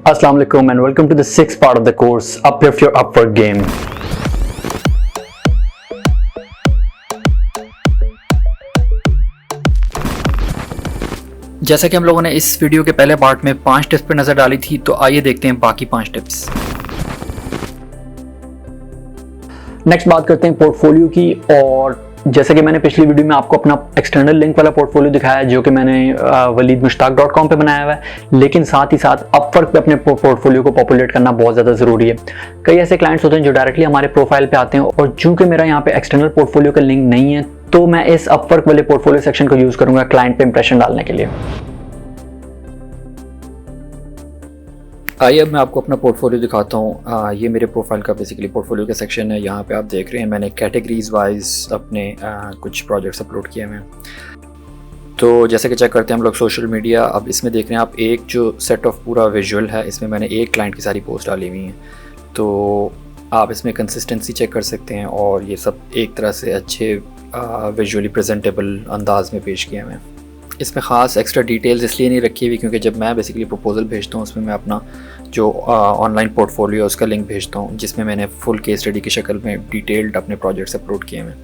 Assalamu alaikum and welcome to the sixth part of the course Uplift Your Upwork Game. जैसा कि हम लोगों ने इस वीडियो के पहले पार्ट में 5 टिप्स पर नज़र डाली थी, तो आइए देखते हैं बाकी 5 टिप्स। नेक्स्ट बात करते हैं पोर्टफोलियो की। और जैसा कि मैंने पिछली वीडियो में आपको अपना एक्सटर्नल लिंक वाला पोर्टफोलियो दिखाया जो कि मैंने waleedmushtaq.com पे बनाया हुआ है, लेकिन साथ ही साथ अपवर्क पे अपने पोर्टफोलियो को पॉपुलेट करना बहुत ज़्यादा ज़रूरी है। कई ऐसे क्लाइंट्स होते हैं जो डायरेक्टली हमारे प्रोफाइल पे आते हैं, और चूंकि मेरा यहाँ पे एक्सटर्नल पोर्टफोलियो का लिंक नहीं है, तो मैं इस अपवर्क वाले पोर्टफोलियो सेक्शन को यूज़ करूँगा क्लाइंट पे इंप्रेशन डालने के लिए। आइए अब मैं आपको अपना पोर्टफोलियो दिखाता हूँ। ये मेरे प्रोफाइल का बेसिकली पोर्टफोलियो का सेक्शन है। यहाँ पे आप देख रहे हैं मैंने कैटेगरीज वाइज अपने कुछ प्रोजेक्ट्स अपलोड किए हैं। तो जैसे कि चेक करते हैं हम लोग सोशल मीडिया। अब इसमें देख रहे हैं आप एक जो सेट ऑफ पूरा विजुअल है, इसमें मैंने एक क्लाइंट की सारी पोस्ट डाली हुई हैं। तो आप इसमें कंसिस्टेंसी चेक कर सकते हैं, और ये सब एक तरह से अच्छे विजुअली प्रेजेंटेबल अंदाज में पेश किए हुए हैं। इसमें ख़ास एक्स्ट्रा डिटेल्स इसलिए नहीं रखी हुई क्योंकि जब मैं बेसिकली प्रपोजल भेजता हूँ उसमें मैं अपना जो ऑनलाइन पोर्टफोलियो है उसका लिंक भेजता हूँ, जिसमें मैंने फुल केस स्टडी की शक्ल में डिटेल्ड अपने प्रोजेक्ट्स अपलोड किए हैं।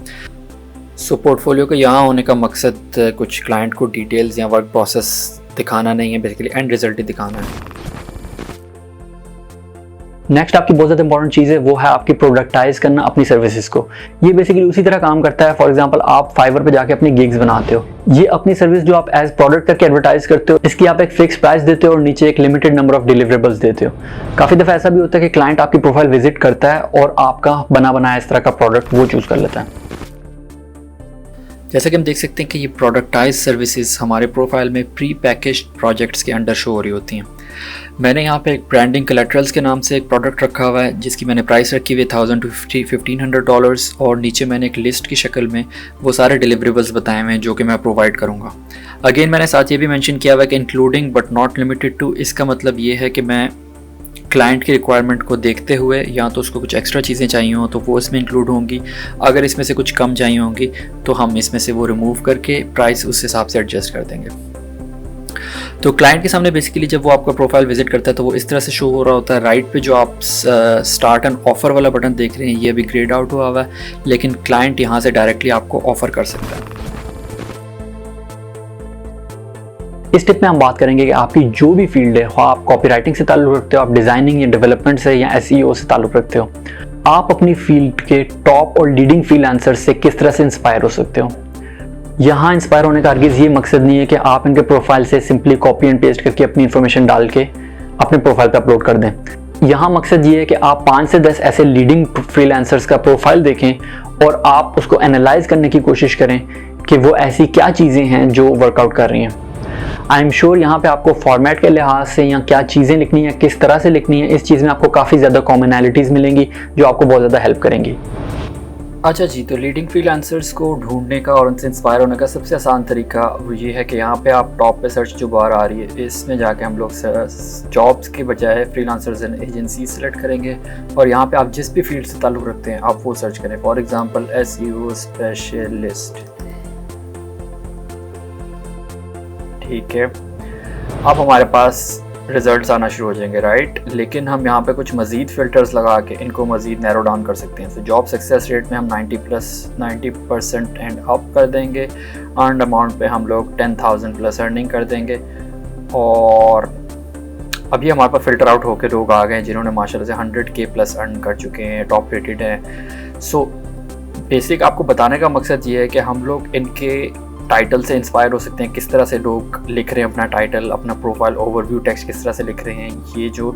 सो पोर्टफोलियो का यहाँ होने का मकसद कुछ क्लाइंट को डिटेल्स या वर्क प्रोसेस दिखाना नहीं है, बेसिकली एंड रिजल्ट ही दिखाना है। नेक्स्ट आपकी बहुत ज़्यादा इंपॉर्टेंट चीज़ है, वो है आपकी प्रोडक्टाइज करना अपनी सर्विसेज को। ये बेसिकली उसी तरह काम करता है। फॉर एग्जांपल आप फाइवर पे जाके अपनी गिग्स बनाते हो। ये अपनी सर्विस जो आप एज प्रोडक्ट करके एडवर्टाइज करते हो, इसकी आप एक फिक्स प्राइस देते हो और नीचे एक लिमिटेड नंबर ऑफ डिलीवरेबल्स देते हो। काफ़ी दफ़ा ऐसा भी होता है कि क्लाइंट आपकी प्रोफाइल विजिट करता है और आपका बना बनाया इस तरह का प्रोडक्ट वो चूज़ कर लेता है। जैसा कि हम देख सकते हैं कि ये प्रोडक्टाइज सर्विसेज हमारे प्रोफाइल में प्री पैकेज्ड प्रोजेक्ट्स के अंडर शो हो रही होती हैं। मैंने यहाँ पे एक ब्रांडिंग कोलैटरल्स के नाम से एक प्रोडक्ट रखा हुआ है जिसकी मैंने प्राइस रखी हुई है $1000 to $1500, और नीचे मैंने एक लिस्ट की शक्ल में वो सारे डिलीवरेबल्स बताए हुए हैं जो कि मैं प्रोवाइड करूँगा। अगेन मैंने साथ ये भी मेंशन किया हुआ है कि including but not limited to. इसका मतलब ये है कि मैं क्लाइंट की रिक्वायरमेंट को देखते हुए या तो उसको कुछ एक्स्ट्रा चीज़ें चाहिए हों तो वो इसमें इंक्लूड होंगी। अगर इसमें से कुछ कम चाहिए होंगी तो हम इसमें से वो रिमूव करके प्राइस उस हिसाब से एडजस्ट कर देंगे। तो क्लाइंट के सामने बेसिकली जब वो आपका प्रोफाइल विजिट करता है तो वो इस तरह से शो हो रहा होता है। राइट पे जो आप स्टार्ट एंड ऑफर वाला बटन देख रहे हैं ये अभी ग्रेड आउट हुआ हुआ है, लेकिन क्लाइंट यहाँ से डायरेक्टली आपको ऑफर कर सकता है। इस टिप में हम बात करेंगे कि आपकी जो भी फील्ड है, आप कॉपीराइटिंग से ताल्लुक़ रखते हो, आप डिज़ाइनिंग या डेवलपमेंट से या SEO से ताल्लुक़ रखते हो, आप अपनी फील्ड के टॉप और लीडिंग फ्रीलांसर से किस तरह से इंस्पायर हो सकते हो। यहाँ इंस्पायर होने का हरगिज़ ये मकसद नहीं है कि आप इनके प्रोफाइल से सिंपली कॉपी एंड पेस्ट करके अपनी इन्फॉर्मेशन डाल के अपने प्रोफाइल पर अपलोड कर दें। यहाँ मकसद ये है कि आप 5 से 10 ऐसे लीडिंग फ्रीलांसर्स का प्रोफाइल देखें और आप उसको एनालाइज करने की कोशिश करें कि वो ऐसी क्या चीज़ें हैं जो वर्कआउट कर रही हैं। आई एम श्योर यहाँ पे आपको फॉर्मेट के लिहाज से या क्या चीज़ें लिखनी है, किस तरह से लिखनी है, इस चीज़ में आपको काफ़ी ज़्यादा कॉमनैलिटीज़ मिलेंगी जो आपको बहुत ज़्यादा हेल्प करेंगी। अच्छा जी, तो लीडिंग फ्रीलांसर्स को ढूंढने का और उनसे इंस्पायर होने का सबसे आसान तरीका वो ये है कि यहाँ पे आप टॉप पे सर्च जो बार आ रही है इसमें जाके हम लोग जॉब्स के बजाय फ्रीलांसर्स एंड एजेंसी सेलेक्ट करेंगे, और यहाँ पे आप जिस भी फील्ड से ताल्लुक़ रखते हैं आप वो सर्च करें। फॉर एग्जांपल SEO स्पेशलिस्ट, ठीक है। अब हमारे पास रिजल्ट्स आना शुरू हो जाएंगे, राइट। लेकिन हम यहाँ पे कुछ मज़ीद फ़िल्टर्स लगा के इनको मज़ीद नैरो डाउन कर सकते हैं। तो जॉब सक्सेस रेट में हम 90% एंड अप कर देंगे। अर्न अमाउंट पे हम लोग 10,000 प्लस अर्निंग कर देंगे। और अभी हमारे पास फ़िल्टर आउट होकर लोग आ गए जिन्होंने माशाल्लाह से 100K प्लस अर्न कर चुके हैं, टॉप रेटेड हैं। सो बेसिक आपको बताने का मकसद ये है कि हम लोग इनके टाइटल से इंस्पायर हो सकते हैं। किस तरह से लोग लिख रहे हैं अपना टाइटल, अपना प्रोफाइल ओवरव्यू टेक्स्ट किस तरह से लिख रहे हैं, ये जो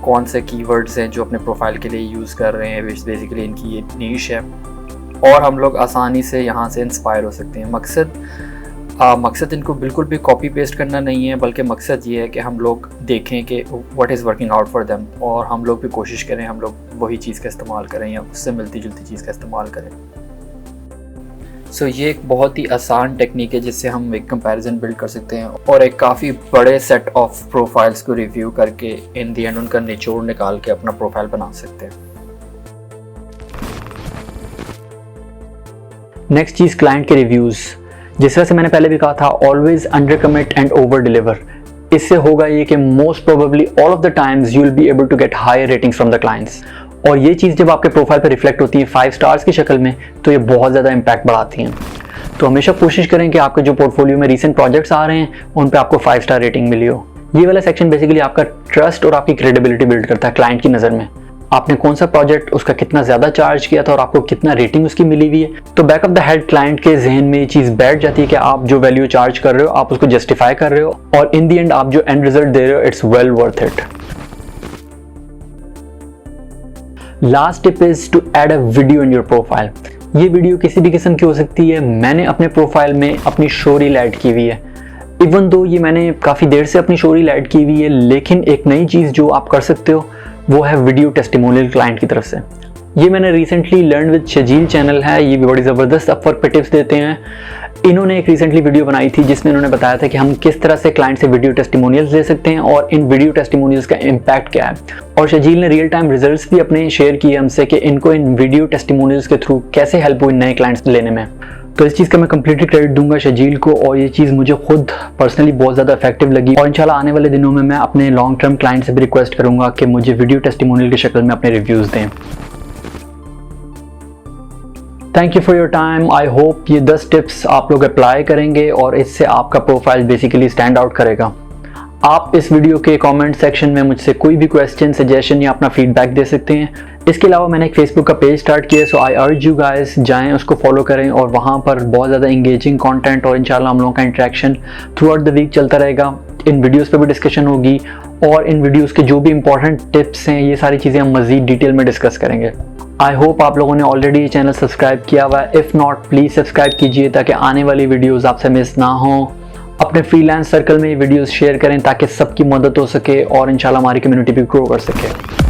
कौन से कीवर्ड्स हैं जो अपने प्रोफाइल के लिए यूज़ कर रहे हैं, बेसिकली इनकी ये नीश है, और हम लोग आसानी से यहाँ से इंस्पायर हो सकते हैं। मकसद इनको बिल्कुल भी कॉपी पेस्ट करना नहीं है, बल्कि मकसद ये है कि हम लोग देखें कि what is working out for them, और हम लोग भी कोशिश करें हम लोग वही चीज़ का इस्तेमाल करें या उससे मिलती जुलती चीज़ का इस्तेमाल करें। सो ये एक बहुत ही आसान टेक्निक है जिससे हम एक कंपैरिजन बिल्ड कर सकते हैं और एक काफ़ी बड़े सेट ऑफ प्रोफाइल्स को रिव्यू करके इन दी एंड उनका निचोड़ निकाल के अपना प्रोफाइल बना सकते हैं। नेक्स्ट चीज़ क्लाइंट के रिव्यूज़। जिस तरह से मैंने पहले भी कहा था, always under commit and over deliver. इससे होगा ये कि most probably all of the times you will be able to get higher ratings from the clients. और ये चीज़ जब आपके प्रोफाइल पर रिफ्लेक्ट होती है 5 स्टार्स की शक्ल में, तो ये बहुत ज़्यादा इम्पैक्ट बढ़ाती हैं। तो हमेशा कोशिश करें कि आपके जो पोर्टफोलियो में रीसेंट प्रोजेक्ट्स आ रहे हैं उन पे आपको 5 स्टार रेटिंग मिली हो। ये वाला सेक्शन बेसिकली आपका ट्रस्ट और आपकी क्रेडिबिलिटी बिल्ड करता है क्लाइंट की नज़र में। आपने कौन सा प्रोजेक्ट, उसका कितना ज़्यादा चार्ज किया था और आपको कितना रेटिंग उसकी मिली हुई है, तो back of the head client के जहन में ये चीज़ बैठ जाती है कि आप जो वैल्यू चार्ज कर रहे हो आप उसको जस्टिफाई कर रहे हो और इन दी एंड आप जो एंड रिजल्ट दे रहे हो it's well worth it. Last tip is to add a video in your profile. ये वीडियो किसी भी किस्म की हो सकती है। मैंने अपने प्रोफाइल में अपनी शो रील ऐड की हुई है। इवन दो ये मैंने काफ़ी देर से अपनी शो रील ऐड की हुई है, लेकिन एक नई चीज़ जो आप कर सकते हो वो है वीडियो टेस्टिमोनियल क्लाइंट की तरफ से। ये मैंने recently learn with Sharjeel channel है, ये भी बड़ी ज़बरदस्त अपवर्क पे टिप्स देते हैं। इन्होंने एक रिसेंटली वीडियो बनाई थी जिसमें इन्होंने बताया था कि हम किस तरह से क्लाइंट से वीडियो टेस्टिमोनियल्स ले सकते हैं और इन वीडियो टेस्टिमोनियल्स का इम्पैक्ट क्या है। और शजील ने रियल टाइम रिजल्ट्स भी अपने शेयर किए हमसे कि इनको इन वीडियो टेस्टिमोनियल्स के थ्रू कैसे हेल्प हुई नए क्लाइंट्स लेने में। तो इस चीज़ का मैं कंप्लीटली क्रेडिट दूंगा शजील को और ये चीज़ मुझे खुद पर्सनली बहुत ज़्यादा इफेक्टिव लगी। और इंशाल्लाह आने वाले दिनों में मैं अपने लॉन्ग टर्म क्लाइंट से भी रिक्वेस्ट करूंगा कि मुझे वीडियो टेस्टिमोनियल की शक्ल में अपने रिव्यूज़ दें। Thank you for your time. I hope ये 10 टिप्स आप लोग अप्लाई करेंगे और इससे आपका प्रोफाइल बेसिकली स्टैंड आउट करेगा। आप इस वीडियो के कमेंट सेक्शन में मुझसे कोई भी क्वेश्चन, सजेशन या अपना फीडबैक दे सकते हैं। इसके अलावा मैंने एक फेसबुक का पेज स्टार्ट किया, सो आई अर्ज यू गाइस जाएं उसको फॉलो करें और वहाँ पर बहुत ज़्यादा इंगेजिंग कंटेंट और इंशाल्लाह हम लोगों का interaction throughout the week चलता रहेगा। इन वीडियोस पे भी डिस्कशन होगी और इन वीडियोस के जो भी इंपॉर्टेंट टिप्स हैं ये सारी चीज़ें हम मज़ीद डिटेल में डिस्कस करेंगे। आई होप आप लोगों ने ऑलरेडी ये चैनल सब्सक्राइब किया हुआ है। इफ़ नॉट प्लीज़ सब्सक्राइब कीजिए ताकि आने वाली वीडियोज़ आपसे मिस ना हो। अपने फ्रीलांस सर्कल में ये वीडियोस शेयर करें ताकि सबकी मदद हो सके और इंशाल्लाह हमारी कम्युनिटी भी ग्रो कर सके।